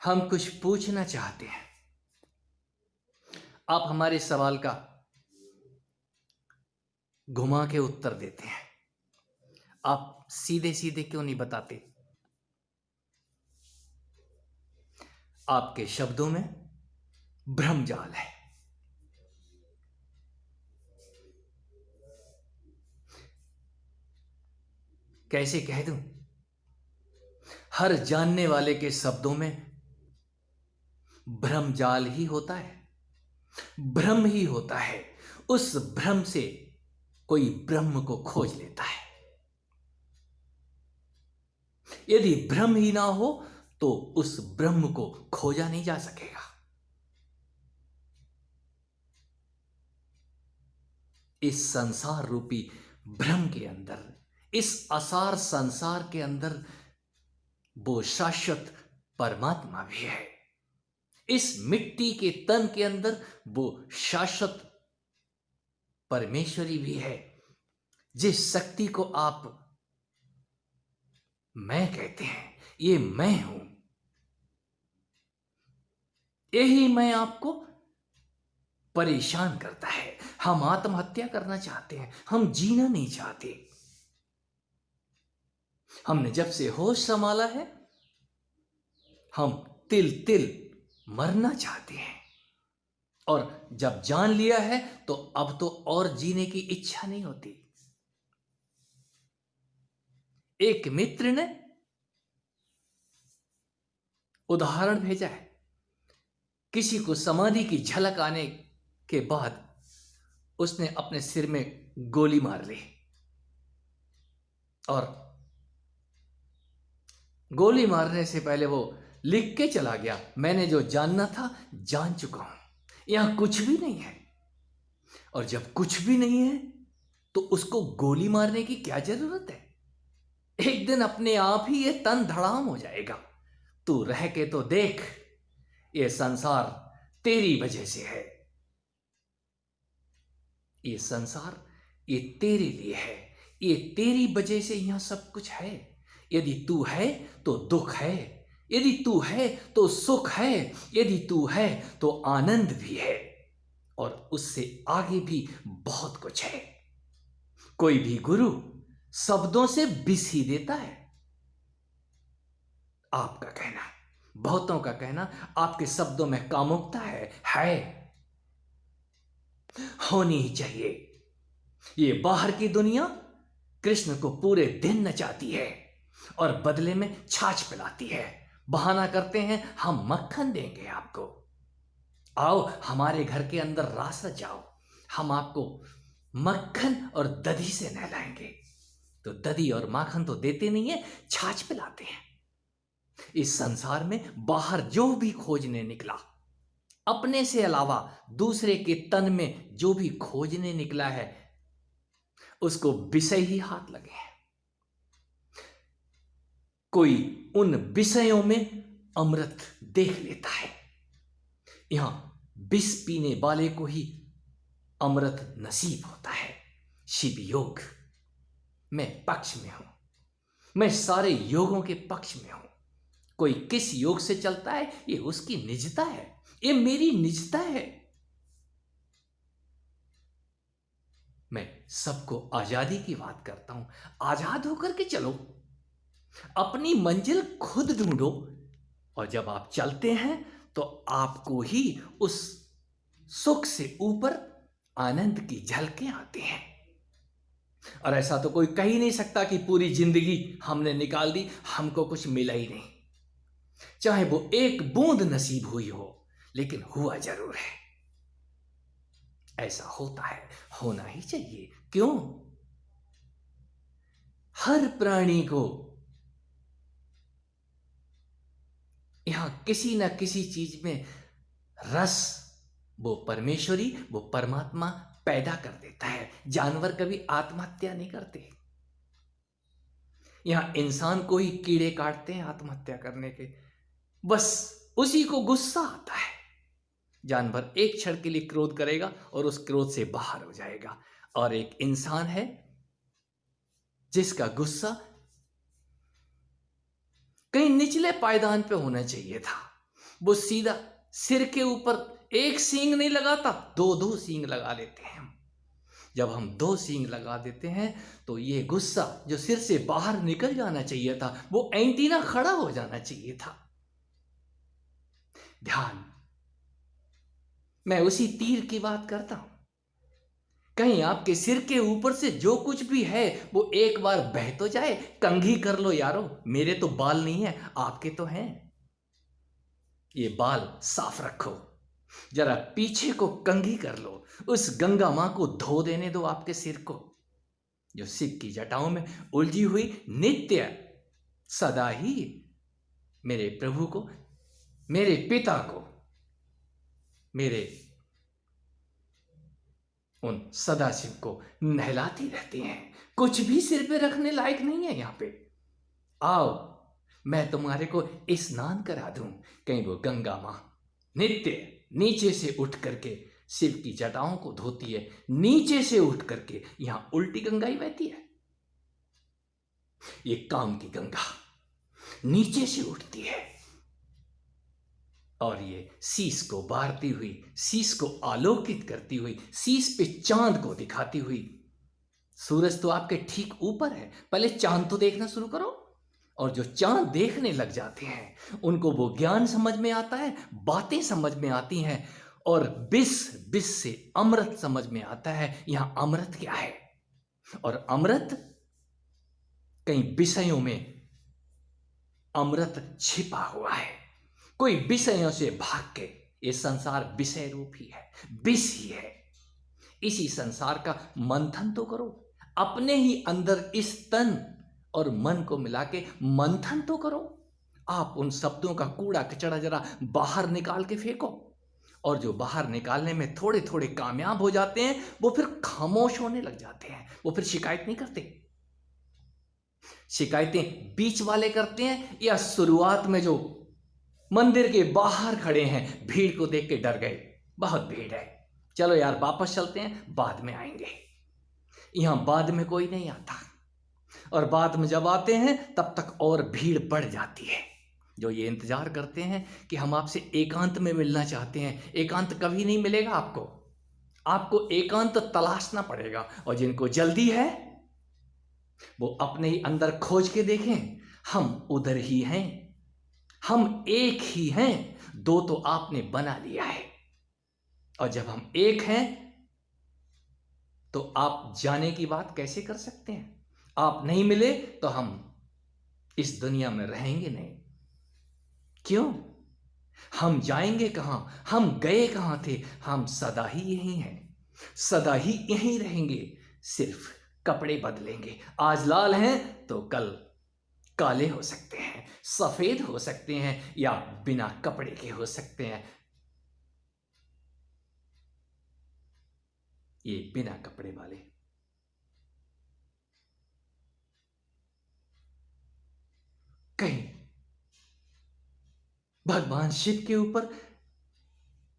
हम कुछ पूछना चाहते हैं, आप हमारे सवाल का घुमा के उत्तर देते हैं। आप सीधे सीधे क्यों नहीं बताते? आपके शब्दों में भ्रमजाल है। कैसे कह दूं? हर जानने वाले के शब्दों में भ्रमजाल ही होता है, भ्रम ही होता है। उस भ्रम से कोई ब्रह्म को खोज लेता है। यदि भ्रम ही ना हो तो उस ब्रह्म को खोजा नहीं जा सकेगा। इस संसार रूपी भ्रम के अंदर, इस असार संसार के अंदर वो शाश्वत परमात्मा भी है। इस मिट्टी के तन के अंदर वो शाश्वत परमेश्वरी भी है। जिस शक्ति को आप मैं कहते हैं, ये मैं हूं। यही मैं आपको परेशान करता है। हम आत्महत्या करना चाहते हैं, हम जीना नहीं चाहते। हमने जब से होश संभाला है, हम तिल तिल मरना चाहते हैं। और जब जान लिया है तो अब तो और जीने की इच्छा नहीं होती। एक मित्र ने उदाहरण भेजा है। किसी को समाधि की झलक आने के बाद उसने अपने सिर में गोली मार ली और गोली मारने से पहले वो लिख के चला गया, मैंने जो जानना था जान चुका हूं, यहां कुछ भी नहीं है। और जब कुछ भी नहीं है तो उसको गोली मारने की क्या जरूरत है? एक दिन अपने आप ही ये तन धड़ाम हो जाएगा। तू रह के तो देख, ये संसार तेरी वजह से है। ये संसार ये तेरे लिए है, ये तेरी वजह से यहां सब कुछ है। यदि तू है तो दुख है, यदि तू है तो सुख है, यदि तू है तो आनंद भी है, और उससे आगे भी बहुत कुछ है। कोई भी गुरु शब्दों से बिस ही देता है। आपका कहना, बहुतों का कहना, आपके शब्दों में कामुकता है, होनी ही चाहिए। ये बाहर की दुनिया कृष्ण को पूरे दिन नचाती है और बदले में छाछ पिलाती है। बहाना करते हैं, हम मक्खन देंगे आपको, आओ हमारे घर के अंदर रास रचाओ, हम आपको मक्खन और दधी से नहलाएंगे। तो दधी और माखन तो देते नहीं है, छाछ पिलाते हैं। इस संसार में बाहर जो भी खोजने निकला, अपने से अलावा दूसरे के तन में जो भी खोजने निकला है, उसको विषय ही हाथ लगे हैं। कोई उन विषयों में अमृत देख लेता है। यहां विष पीने वाले को ही अमृत नसीब होता है। शिव योग, मैं पक्ष में हूं, मैं सारे योगों के पक्ष में हूं। कोई किस योग से चलता है ये उसकी निजता है, ये मेरी निजता है। मैं सबको आजादी की बात करता हूं। आजाद होकर के चलो, अपनी मंजिल खुद ढूंढो, और जब आप चलते हैं तो आपको ही उस सुख से ऊपर आनंद की झलकें आती हैं। और ऐसा तो कोई कह ही नहीं सकता कि पूरी जिंदगी हमने निकाल दी, हमको कुछ मिला ही नहीं। चाहे वो एक बूंद नसीब हुई हो, लेकिन हुआ जरूर है। ऐसा होता है, होना ही चाहिए। क्यों? हर प्राणी को यहां किसी ना किसी चीज में रस, वो परमेश्वरी, वो परमात्मा पैदा कर देता है। जानवर कभी आत्महत्या नहीं करते। यहां इंसान को ही कीड़े काटते हैं आत्महत्या करने के, बस उसी को गुस्सा आता है। जानवर एक क्षण के लिए क्रोध करेगा और उस क्रोध से बाहर हो जाएगा। और एक इंसान है जिसका गुस्सा कहीं निचले पायदान पे होना चाहिए था, वो सीधा सिर के ऊपर एक सींग नहीं लगाता, दो दो सींग लगा लेते हैं। जब हम दो सींग लगा देते हैं तो ये गुस्सा जो सिर से बाहर निकल जाना चाहिए था, वो एंटीना खड़ा हो जाना चाहिए था। ध्यान, मैं उसी तीर की बात करता हूं। कहीं आपके सिर के ऊपर से जो कुछ भी है वो एक बार बह तो जाए। कंघी कर लो यारो, मेरे तो बाल नहीं है, आपके तो हैं। ये बाल साफ रखो, जरा पीछे को कंघी कर लो, उस गंगा मां को धो देने दो आपके सिर को, जो शिव की जटाओं में उलझी हुई नित्य सदा ही मेरे प्रभु को, मेरे पिता को, मेरे उन सदाशिव को नहलाती रहती हैं। कुछ भी सिर पे रखने लायक नहीं है यहां पे। आओ, मैं तुम्हारे को स्नान करा दूं। कहीं वो गंगा मां नित्य नीचे से उठ करके शिव की जटाओं को धोती है, नीचे से उठ करके यहां उल्टी गंगा ही बहती है। ये काम की गंगा नीचे से उठती है और ये शीश को बारती हुई, शीश को आलोकित करती हुई, शीश पे चांद को दिखाती हुई। सूरज तो आपके ठीक ऊपर है, पहले चांद तो देखना शुरू करो। और जो चांद देखने लग जाते हैं उनको वो ज्ञान समझ में आता है, बातें समझ में आती हैं, और बिस बिस से अमृत समझ में आता है। यहां अमृत क्या है? और अमृत कई विषयों में अमृत छिपा हुआ है। कोई विषयों से भाग के, ये संसार विषय रूप ही है, विष ही है। इसी संसार का मंथन तो करो, अपने ही अंदर इस तन और मन को मिला के मंथन तो करो। आप उन शब्दों का कूड़ा कचरा जरा बाहर निकाल के फेंको, और जो बाहर निकालने में थोड़े थोड़े कामयाब हो जाते हैं वो फिर खामोश होने लग जाते हैं, वो फिर शिकायत नहीं करते। शिकायतें बीच वाले करते हैं, या शुरुआत में जो मंदिर के बाहर खड़े हैं, भीड़ को देख के डर गए, बहुत भीड़ है, चलो यार वापस चलते हैं, बाद में आएंगे। यहां बाद में कोई नहीं आता, और बाद में जब आते हैं तब तक और भीड़ बढ़ जाती है। जो ये इंतजार करते हैं कि हम आपसे एकांत में मिलना चाहते हैं, एकांत कभी नहीं मिलेगा आपको। आपको एकांत तलाशना पड़ेगा, और जिनको जल्दी है वो अपने ही अंदर खोज के देखें। हम उधर ही हैं, हम एक ही हैं। दो तो आपने बना लिया है, और जब हम एक हैं तो आप जाने की बात कैसे कर सकते हैं? आप नहीं मिले तो हम इस दुनिया में रहेंगे नहीं। क्यों? हम जाएंगे कहां? हम गए कहां थे? हम सदा ही यही हैं, सदा ही यहीं रहेंगे, सिर्फ कपड़े बदलेंगे। आज लाल हैं तो कल काले हो सकते हैं, सफेद हो सकते हैं, या बिना कपड़े के हो सकते हैं। ये बिना कपड़े वाले कहीं भगवान शिव के ऊपर,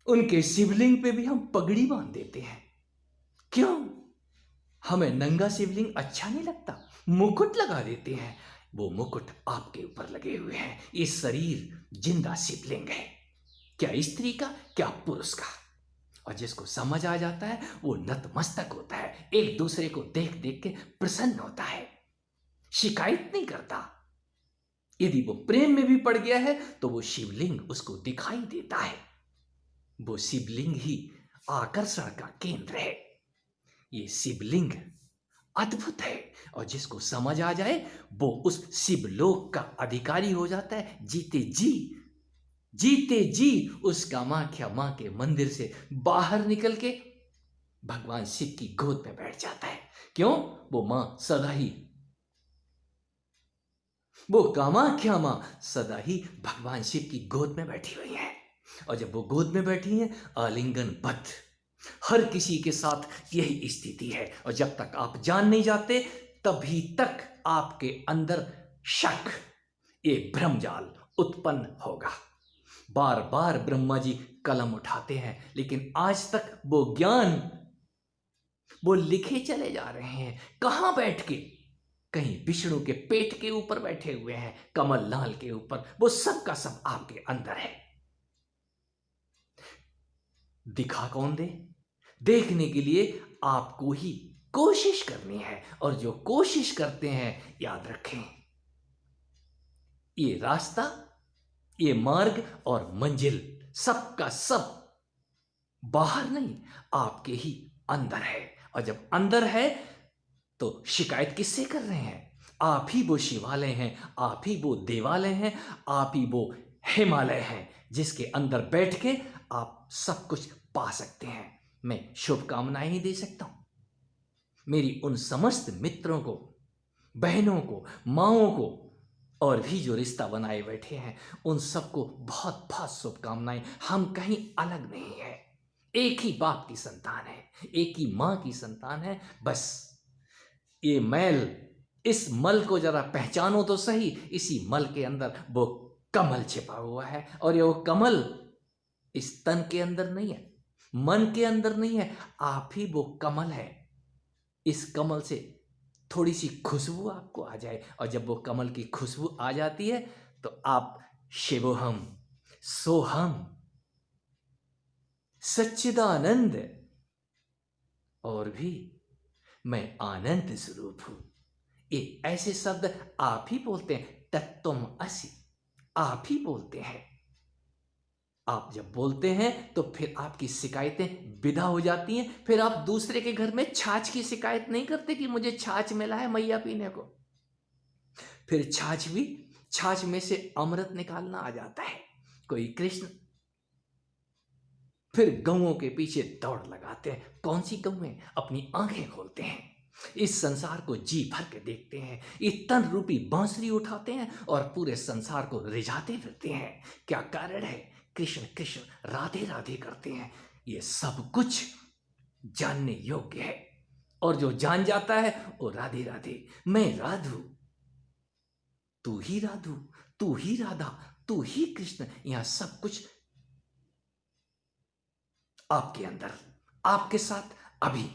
उनके शिवलिंग पे भी हम पगड़ी बांध देते हैं। क्यों? हमें नंगा शिवलिंग अच्छा नहीं लगता, मुकुट लगा देते हैं। वो मुकुट आपके ऊपर लगे हुए हैं। ये शरीर जिंदा शिवलिंग है, क्या स्त्री का क्या पुरुष का। और जिसको समझ आ जाता है वो नतमस्तक होता है, एक दूसरे को देख देख के प्रसन्न होता है, शिकायत नहीं करता। यदि वो प्रेम में भी पड़ गया है तो वो शिवलिंग उसको दिखाई देता है। वो शिवलिंग ही आकर्षण का केंद्र है। ये शिवलिंग अद्भुत है, और जिसको समझ आ जाए वो उस शिवलोक का अधिकारी हो जाता है। जीते जी, जीते जी उस कामाख्या मां के मंदिर से बाहर निकल के भगवान शिव की गोद में बैठ जाता है। क्यों? वो मां सदा ही, वो कामाख्या मां सदा ही भगवान शिव की गोद में बैठी हुई है। और जब वो गोद में बैठी है, आलिंगन बद्ध, हर किसी के साथ यही स्थिति है। और जब तक आप जान नहीं जाते तभी तक आपके अंदर शक, ये भ्रमजाल उत्पन्न होगा। बार बार ब्रह्मा जी कलम उठाते हैं, लेकिन आज तक वो ज्ञान वो लिखे चले जा रहे हैं। कहां बैठ के? कहीं विष्णु के पेट के ऊपर बैठे हुए हैं, कमल नाल के ऊपर। वो सब का सब आपके अंदर है। दिखा कौन दे? देखने के लिए आपको ही कोशिश करनी है, और जो कोशिश करते हैं, याद रखें, ये रास्ता, ये मार्ग और मंजिल सबका सब बाहर नहीं, आपके ही अंदर है। और जब अंदर है तो शिकायत किससे कर रहे हैं? आप ही वो शिवालय हैं, आप ही वो देवालय हैं, आप ही वो हिमालय हैं जिसके अंदर बैठ के आप सब कुछ पा सकते हैं। मैं शुभकामनाएं ही दे सकता हूं मेरी उन समस्त मित्रों को, बहनों को, माओं को, और भी जो रिश्ता बनाए बैठे हैं, उन सबको बहुत बहुत शुभकामनाएं। हम कहीं अलग नहीं है, एक ही बाप की संतान है, एक ही मां की संतान है। बस ये मैल, इस मल को जरा पहचानो तो सही। इसी मल के अंदर वो कमल छिपा हुआ है, और ये वो कमल इस तन के अंदर नहीं है, मन के अंदर नहीं है, आप ही वो कमल है। इस कमल से थोड़ी सी खुशबू आपको आ जाए, और जब वो कमल की खुशबू आ जाती है तो आप शिवोहम, सोहम, सच्चिदानंद, और भी मैं आनंद स्वरूप हूं। ये ऐसे शब्द आप ही बोलते हैं, तत्वम असि, आप ही बोलते हैं। आप जब बोलते हैं तो फिर आपकी शिकायतें विदा हो जाती हैं। फिर आप दूसरे के घर में छाछ की शिकायत नहीं करते कि मुझे छाछ मिला है मैया पीने को। फिर छाछ में से अमृत निकालना आ जाता है। कोई कृष्ण, फिर गौओं के पीछे दौड़ लगाते हैं। कौन सी गौएं? अपनी आंखें खोलते हैं, इस संसार को जी भर के देखते हैं, इस तन रूपी बांसुरी उठाते हैं और पूरे संसार को रिझाते फिरते हैं। क्या कारण है? कृष्ण कृष्ण, राधे राधे करते हैं। ये सब कुछ जानने योग्य है, और जो जान जाता है वो राधे राधे। मैं राधु, तू ही राधु, तू ही राधा, तू ही कृष्ण। यहां सब कुछ आपके अंदर, आपके साथ अभी